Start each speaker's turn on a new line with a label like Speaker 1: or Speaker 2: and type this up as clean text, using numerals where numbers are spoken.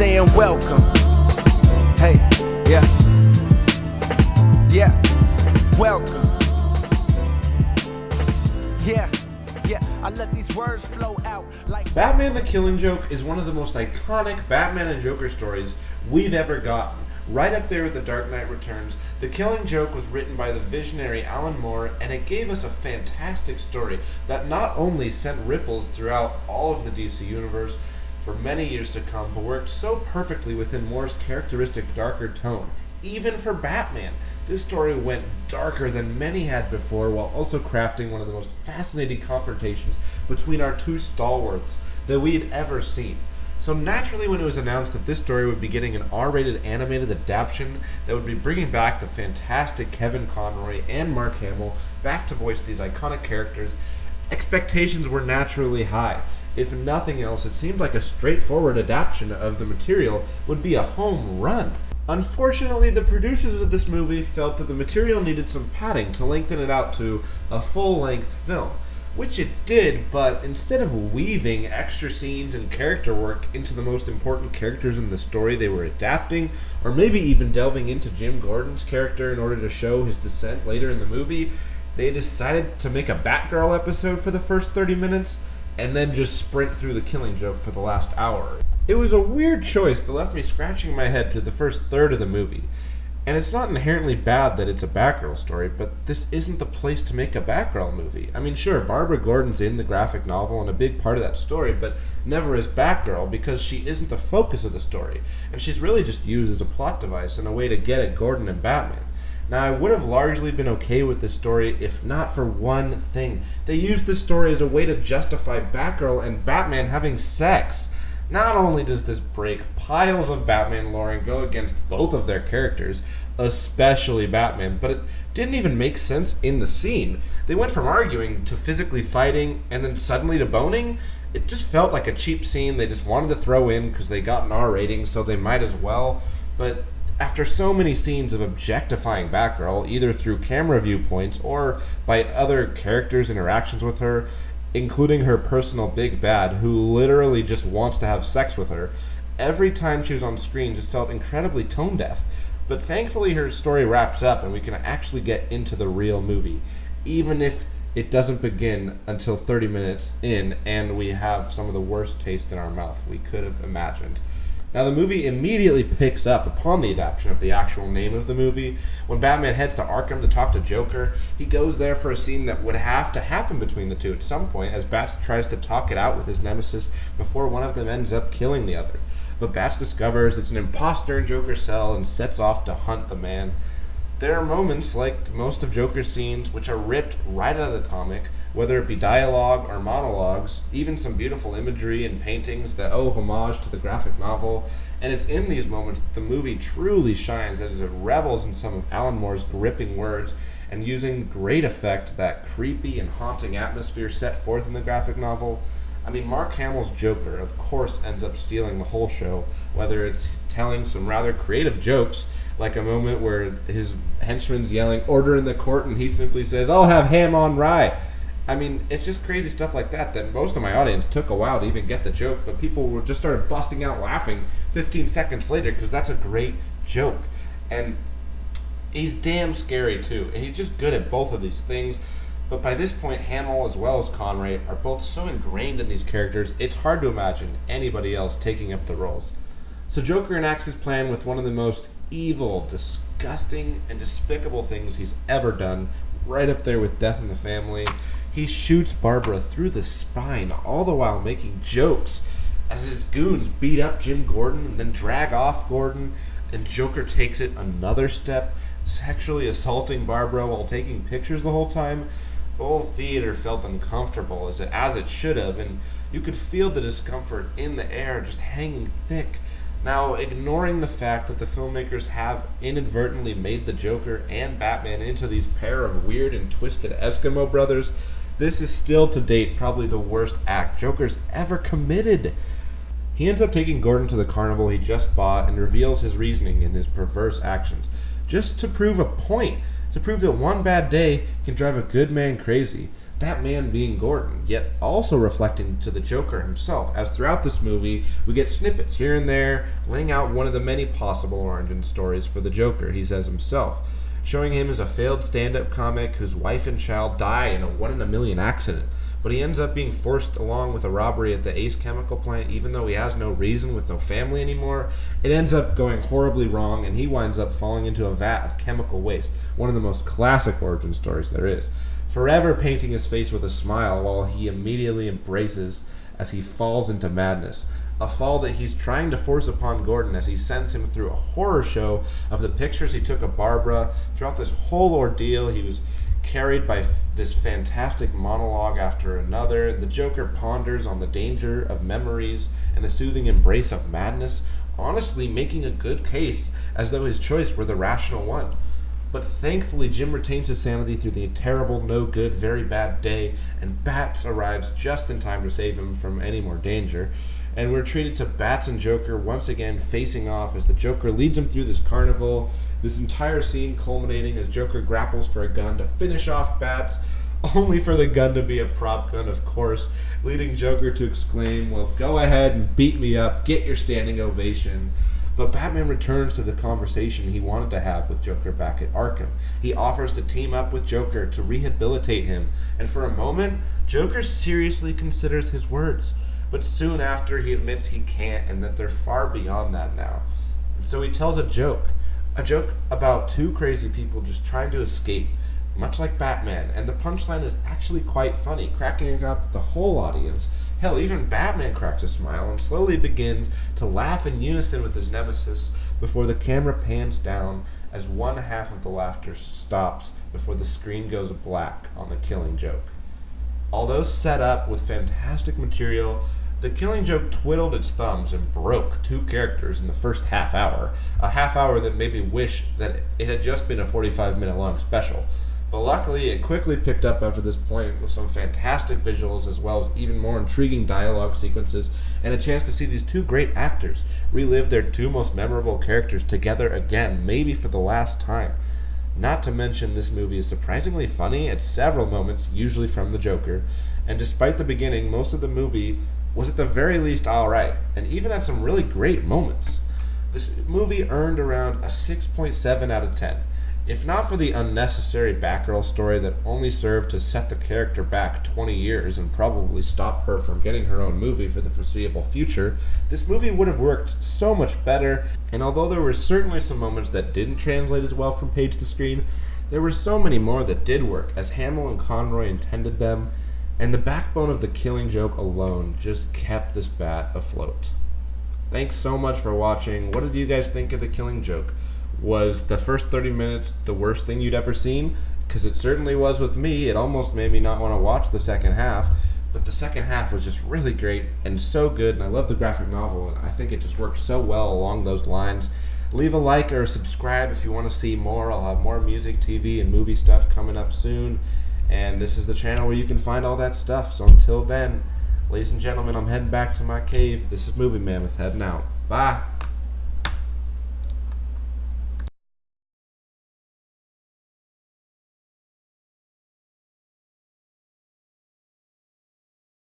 Speaker 1: saying welcome. Hey, yeah. Yeah, welcome. Yeah, I let these words flow out like...
Speaker 2: Batman the Killing Joke is one of the most iconic Batman and Joker stories we've ever gotten. Right up there with The Dark Knight Returns, The Killing Joke was written by the visionary Alan Moore, and it gave us a fantastic story that not only sent ripples throughout all of the DC universe for many years to come, but worked so perfectly within Moore's characteristic darker tone. Even for Batman, this story went darker than many had before, while also crafting one of the most fascinating confrontations between our two stalwarts that we'd ever seen. So naturally, when it was announced that this story would be getting an R-rated animated adaptation that would be bringing back the fantastic Kevin Conroy and Mark Hamill back to voice these iconic characters, expectations were naturally high. If nothing else, it seemed like a straightforward adaptation of the material would be a home run. Unfortunately, the producers of this movie felt that the material needed some padding to lengthen it out to a full-length film, which it did, but instead of weaving extra scenes and character work into the most important characters in the story they were adapting, or maybe even delving into Jim Gordon's character in order to show his descent later in the movie, they decided to make a Batgirl episode for the first 30 minutes, and then just sprint through The Killing Joke for the last hour. It was a weird choice that left me scratching my head through the first third of the movie. And it's not inherently bad that it's a Batgirl story, but this isn't the place to make a Batgirl movie. I mean, sure, Barbara Gordon's in the graphic novel and a big part of that story, but never as Batgirl because she isn't the focus of the story. And she's really just used as a plot device and a way to get at Gordon and Batman. Now, I would have largely been okay with this story if not for one thing. They used this story as a way to justify Batgirl and Batman having sex. Not only does this break piles of Batman lore and go against both of their characters, especially Batman, but it didn't even make sense in the scene. They went from arguing to physically fighting and then suddenly to boning. It just felt like a cheap scene they just wanted to throw in because they got an R rating, so they might as well. But after so many scenes of objectifying Batgirl, either through camera viewpoints or by other characters' interactions with her, including her personal big bad, who literally just wants to have sex with her, every time she was on screen just felt incredibly tone deaf. But thankfully her story wraps up and we can actually get into the real movie, even if it doesn't begin until 30 minutes in and we have some of the worst taste in our mouth we could have imagined. Now, the movie immediately picks up upon the adaptation of the actual name of the movie. When Batman heads to Arkham to talk to Joker, he goes there for a scene that would have to happen between the two at some point, as Bats tries to talk it out with his nemesis before one of them ends up killing the other. But Bats discovers it's an imposter in Joker's cell and sets off to hunt the man. There are moments, like most of Joker's scenes, which are ripped right out of the comic, whether it be dialogue or monologues, even some beautiful imagery and paintings that owe homage to the graphic novel. And it's in these moments that the movie truly shines as it revels in some of Alan Moore's gripping words and using great effect that creepy and haunting atmosphere set forth in the graphic novel. I mean, Mark Hamill's Joker, of course, ends up stealing the whole show, whether it's telling some rather creative jokes, like a moment where his henchman's yelling, "Order in the court," and he simply says, "I'll have ham on rye." I mean, it's just crazy stuff like that most of my audience took a while to even get the joke, but people just started busting out laughing 15 seconds later because that's a great joke. And he's damn scary, too, and he's just good at both of these things. But by this point, Hamill as well as Conroy are both so ingrained in these characters, it's hard to imagine anybody else taking up the roles. So Joker enacts his plan with one of the most evil, disgusting, and despicable things he's ever done, right up there with Death in the Family. He shoots Barbara through the spine, all the while making jokes as his goons beat up Jim Gordon and then drag off Gordon, and Joker takes it another step, sexually assaulting Barbara while taking pictures the whole time. The whole theater felt uncomfortable, as it should have, and you could feel the discomfort in the air just hanging thick. Now, ignoring the fact that the filmmakers have inadvertently made the Joker and Batman into these pair of weird and twisted Eskimo brothers, this is still to date probably the worst act Joker's ever committed. He ends up taking Gordon to the carnival he just bought and reveals his reasoning in his perverse actions, just to prove a point, to prove that one bad day can drive a good man crazy, that man being Gordon, yet also reflecting to the Joker himself, as throughout this movie we get snippets here and there laying out one of the many possible origin stories for the Joker, he says himself, showing him as a failed stand-up comic whose wife and child die in a 1 in a million accident, but he ends up being forced along with a robbery at the Ace chemical plant even though he has no reason with no family anymore. It ends up going horribly wrong and he winds up falling into a vat of chemical waste, one of the most classic origin stories there is, forever painting his face with a smile while he immediately embraces as he falls into madness. A fall that he's trying to force upon Gordon as he sends him through a horror show of the pictures he took of Barbara. Throughout this whole ordeal, he was carried by this fantastic monologue after another. The Joker ponders on the danger of memories and the soothing embrace of madness, honestly making a good case as though his choice were the rational one. But thankfully, Jim retains his sanity through the terrible, no good, very bad day, and Bats arrives just in time to save him from any more danger. And we're treated to Bats and Joker once again facing off as the Joker leads him through this carnival. This entire scene culminating as Joker grapples for a gun to finish off Bats, only for the gun to be a prop gun, of course, leading Joker to exclaim, "Well, go ahead and beat me up, get your standing ovation." But Batman returns to the conversation he wanted to have with Joker back at Arkham. He offers to team up with Joker to rehabilitate him, and for a moment, Joker seriously considers his words. But soon after, he admits he can't and that they're far beyond that now. And so he tells a joke about two crazy people just trying to escape, much like Batman, and the punchline is actually quite funny, cracking up the whole audience. Hell, even Batman cracks a smile and slowly begins to laugh in unison with his nemesis before the camera pans down as one half of the laughter stops before the screen goes black on The Killing Joke. Although set up with fantastic material, The Killing Joke twiddled its thumbs and broke two characters in the first half hour, a half hour that made me wish that it had just been a 45-minute long special. But luckily, it quickly picked up after this point with some fantastic visuals as well as even more intriguing dialogue sequences and a chance to see these two great actors relive their two most memorable characters together again, maybe for the last time. Not to mention, this movie is surprisingly funny at several moments, usually from the Joker, and despite the beginning, most of the movie was at the very least alright, and even had some really great moments. This movie earned around a 6.7 out of 10. If not for the unnecessary Batgirl story that only served to set the character back 20 years and probably stop her from getting her own movie for the foreseeable future, this movie would have worked so much better, and although there were certainly some moments that didn't translate as well from page to screen, there were so many more that did work, as Hamill and Conroy intended them, and the backbone of The Killing Joke alone just kept this bat afloat. Thanks so much for watching. What did you guys think of The Killing Joke? Was the first 30 minutes the worst thing you'd ever seen? Because it certainly was with me. It almost made me not want to watch the second half. But the second half was just really great and so good, and I love the graphic novel, and I think it just worked so well along those lines. Leave a like or a subscribe if you want to see more. I'll have more music, TV, and movie stuff coming up soon. And this is the channel where you can find all that stuff. So until then, ladies and gentlemen, I'm heading back to my cave. This is Movie Mammoth heading out. Bye.